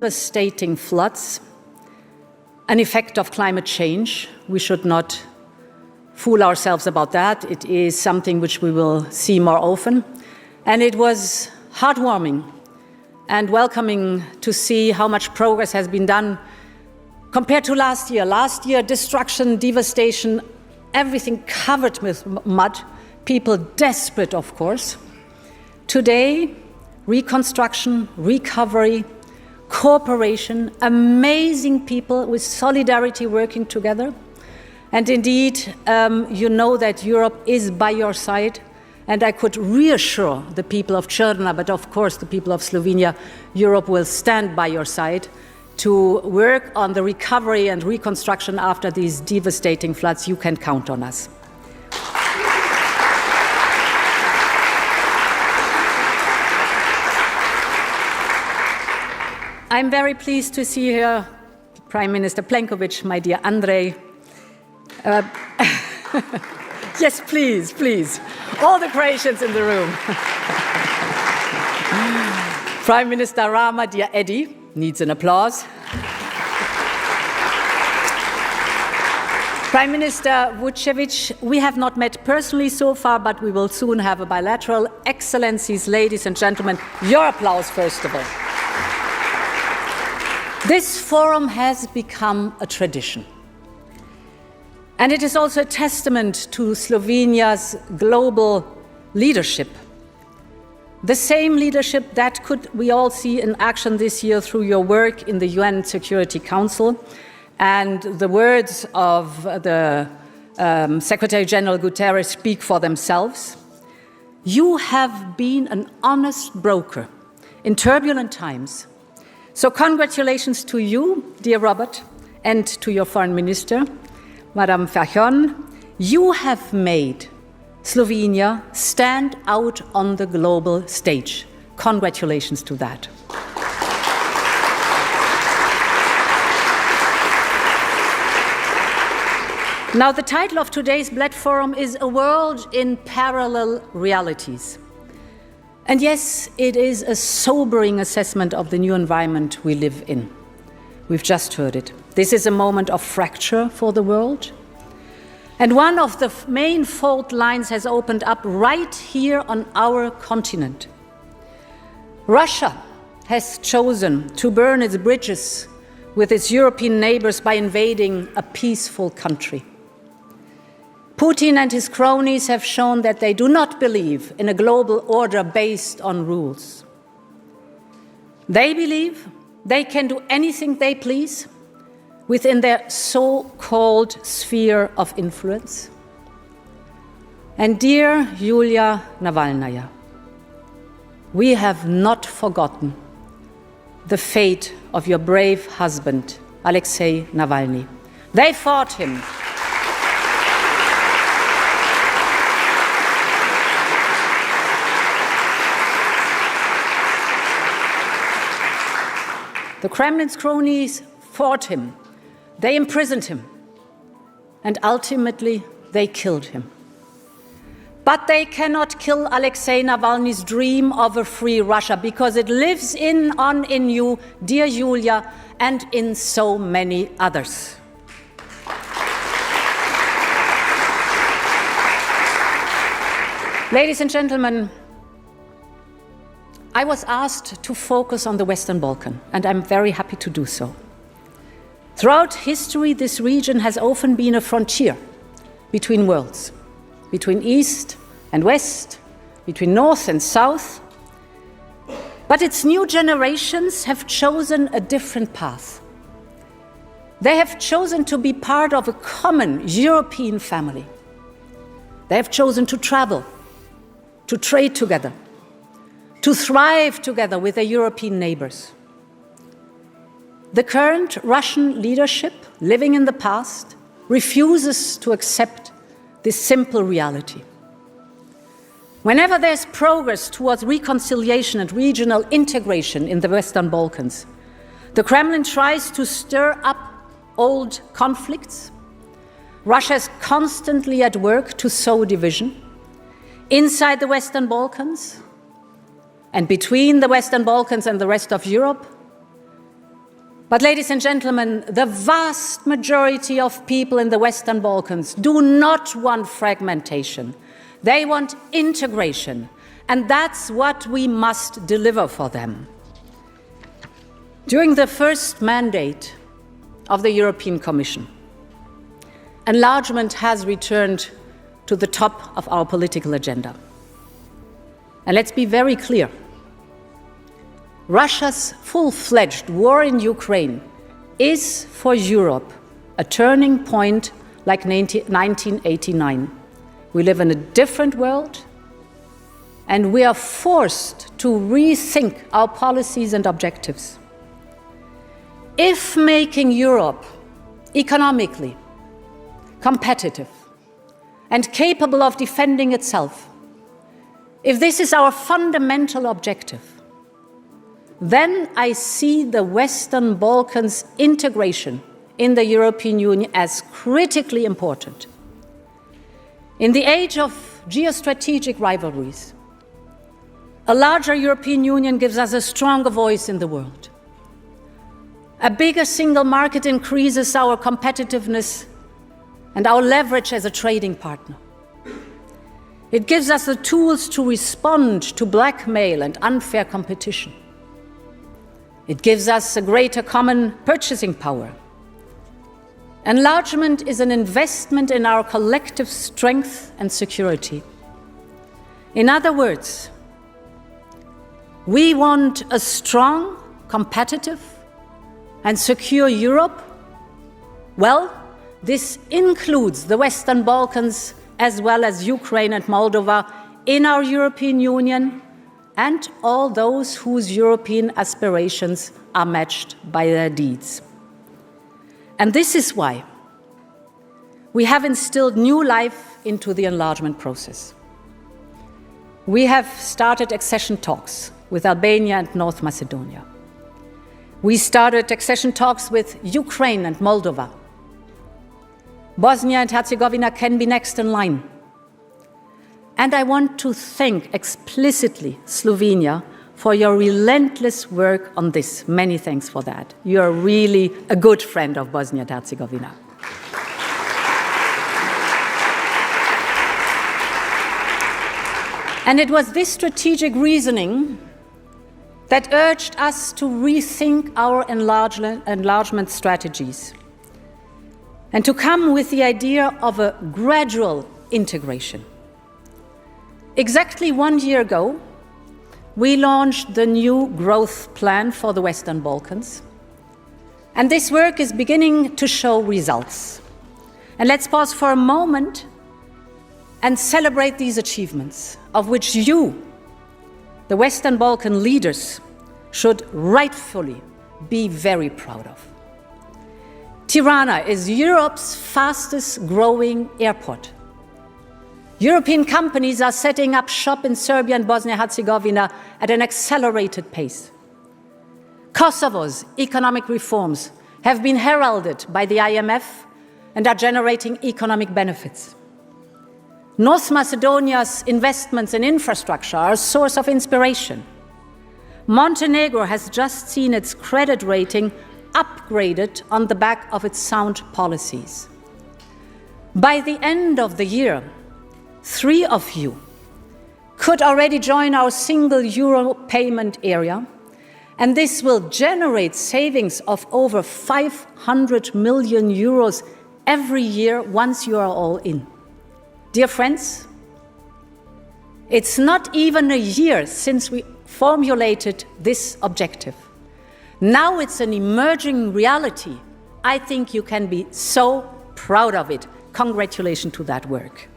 Devastating floods, an effect of climate change. We should not fool ourselves about that. It is something which we will see more often. And it was heartwarming and welcoming to see how much progress has been done compared to last year. Last year, destruction, devastation, everything covered with mud, people desperate, of course. Today, reconstruction, recovery, cooperation, amazing people with solidarity working together. And indeed, you know that Europe is by your side. And I could reassure the people of Črna, but of course the people of Slovenia, Europe will stand by your side to work on the recovery and reconstruction after these devastating floods. You can count on us. I'm very pleased to see here Prime Minister Plenković, my dear Andrej. Yes, please, please. All the Croatians in the room. Prime Minister Rama, dear Eddie, needs an applause. Prime Minister Vučević, we have not met personally so far, but we will soon have a bilateral. Excellencies, ladies and gentlemen, your applause first of all. This forum has become a tradition. And it is also a testament to Slovenia's global leadership. The same leadership that we all see in action this year through your work in the UN Security Council and the words of the Secretary General Guterres speak for themselves. You have been an honest broker in turbulent times. So congratulations to you, dear Robert, and to your Foreign Minister, Madame Fajon. You have made Slovenia stand out on the global stage. Congratulations to that. Now, the title of today's Bled Forum is A World in Parallel Realities. And yes, it is a sobering assessment of the new environment we live in. We've just heard it. This is a moment of fracture for the world. And one of the main fault lines has opened up right here on our continent. Russia has chosen to burn its bridges with its European neighbors by invading a peaceful country. Putin and his cronies have shown that they do not believe in a global order based on rules. They believe they can do anything they please within their so-called sphere of influence. And dear Yulia Navalnaya, we have not forgotten the fate of your brave husband, Alexei Navalny. They fought him. The Kremlin's cronies fought him. They imprisoned him. And ultimately, they killed him. But they cannot kill Alexei Navalny's dream of a free Russia because it lives on in you, dear Yulia, and in so many others. Ladies and gentlemen, I was asked to focus on the Western Balkans, and I'm very happy to do so. Throughout history, this region has often been a frontier between worlds, between East and West, between North and South. But its new generations have chosen a different path. They have chosen to be part of a common European family. They have chosen to travel, to trade together, to thrive together with their European neighbors. The current Russian leadership, living in the past, refuses to accept this simple reality. Whenever there's progress towards reconciliation and regional integration in the Western Balkans, the Kremlin tries to stir up old conflicts. Russia is constantly at work to sow division inside the Western Balkans and between the Western Balkans and the rest of Europe. But, ladies and gentlemen, the vast majority of people in the Western Balkans do not want fragmentation. They want integration, and that's what we must deliver for them. During the first mandate of the European Commission, enlargement has returned to the top of our political agenda. And let's be very clear. Russia's full-fledged war in Ukraine is for Europe a turning point like 1989. We live in a different world, and we are forced to rethink our policies and objectives. If making Europe economically competitive and capable of defending itself, if this is our fundamental objective, then I see the Western Balkans' integration in the European Union as critically important. In the age of geostrategic rivalries, a larger European Union gives us a stronger voice in the world. A bigger single market increases our competitiveness and our leverage as a trading partner. It gives us the tools to respond to blackmail and unfair competition. It gives us a greater common purchasing power. Enlargement is an investment in our collective strength and security. In other words, we want a strong, competitive, and secure Europe. Well, this includes the Western Balkans as well as Ukraine and Moldova in our European Union, and all those whose European aspirations are matched by their deeds. And this is why we have instilled new life into the enlargement process. We have started accession talks with Albania and North Macedonia. We started accession talks with Ukraine and Moldova. Bosnia and Herzegovina can be next in line. And I want to thank explicitly Slovenia for your relentless work on this. Many thanks for that. You are really a good friend of Bosnia and Herzegovina. And it was this strategic reasoning that urged us to rethink our enlargement strategies and to come with the idea of a gradual integration. Exactly 1 year ago, we launched the new growth plan for the Western Balkans, and this work is beginning to show results. And let's pause for a moment and celebrate these achievements, of which you, the Western Balkan leaders, should rightfully be very proud of. Tirana is Europe's fastest growing airport. European companies are setting up shop in Serbia and Bosnia-Herzegovina at an accelerated pace. Kosovo's economic reforms have been heralded by the IMF and are generating economic benefits. North Macedonia's investments in infrastructure are a source of inspiration. Montenegro has just seen its credit rating upgraded on the back of its sound policies. By the end of the year, 3 of you could already join our single euro payment area, and this will generate savings of over 500 million euros every year once you are all in. Dear friends, it's not even a year since we formulated this objective. Now it's an emerging reality. I think you can be so proud of it. Congratulations to that work.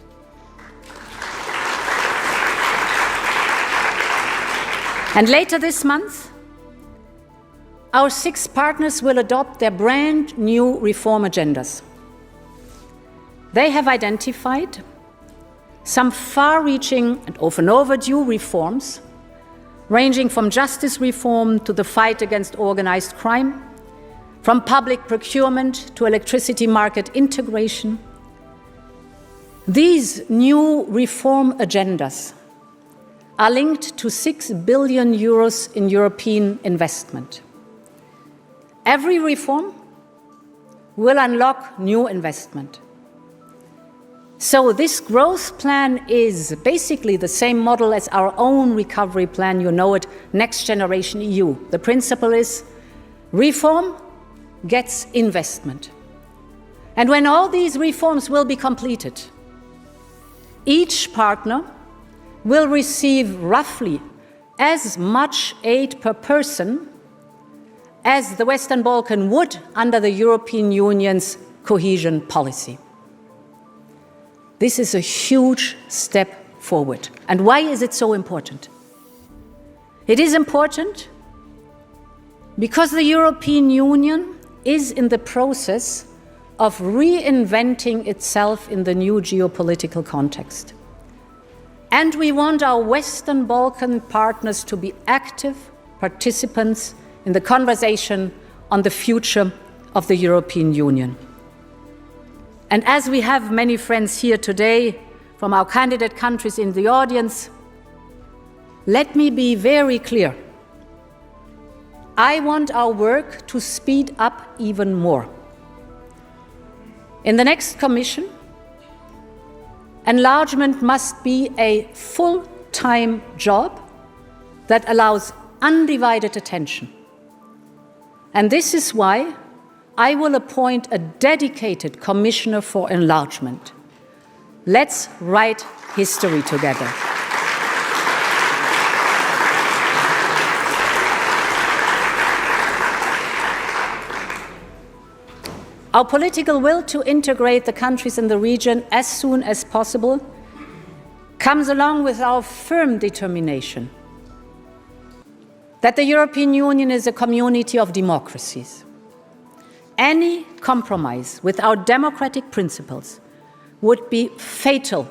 And later this month, our 6 partners will adopt their brand new reform agendas. They have identified some far-reaching and often overdue reforms, ranging from justice reform to the fight against organized crime, from public procurement to electricity market integration. These new reform agendas are linked to 6 billion euros in European investment. Every reform will unlock new investment. So this growth plan is basically the same model as our own recovery plan. You know it, Next Generation EU. The principle is reform gets investment. And when all these reforms will be completed, each partner will receive roughly as much aid per person as the Western Balkans would under the European Union's cohesion policy. This is a huge step forward. And why is it so important? It is important because the European Union is in the process of reinventing itself in the new geopolitical context. And we want our Western Balkan partners to be active participants in the conversation on the future of the European Union. And as we have many friends here today from our candidate countries in the audience, let me be very clear. I want our work to speed up even more. In the next Commission, enlargement must be a full-time job that allows undivided attention. And this is why I will appoint a dedicated Commissioner for Enlargement. Let's write history together. Our political will to integrate the countries in the region as soon as possible comes along with our firm determination that the European Union is a community of democracies. Any compromise with our democratic principles would be fatal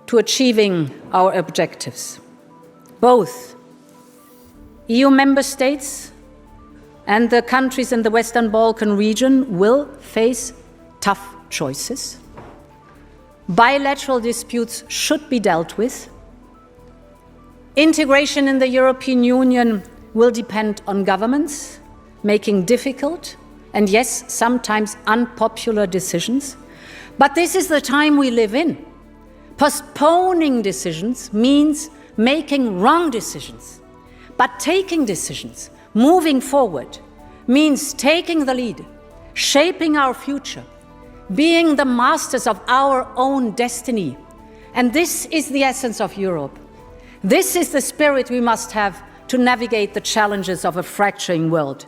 to achieving our objectives. Both EU member states and the countries in the Western Balkan region will face tough choices. Bilateral disputes should be dealt with. Integration in the European Union will depend on governments making difficult and, yes, sometimes unpopular decisions. But this is the time we live in. Postponing decisions means making wrong decisions. But taking decisions, moving forward, means taking the lead, shaping our future, being the masters of our own destiny. And this is the essence of Europe. This is the spirit we must have to navigate the challenges of a fracturing world.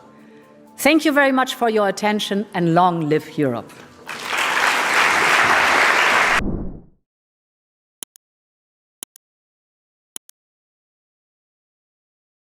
Thank you very much for your attention, and long live Europe.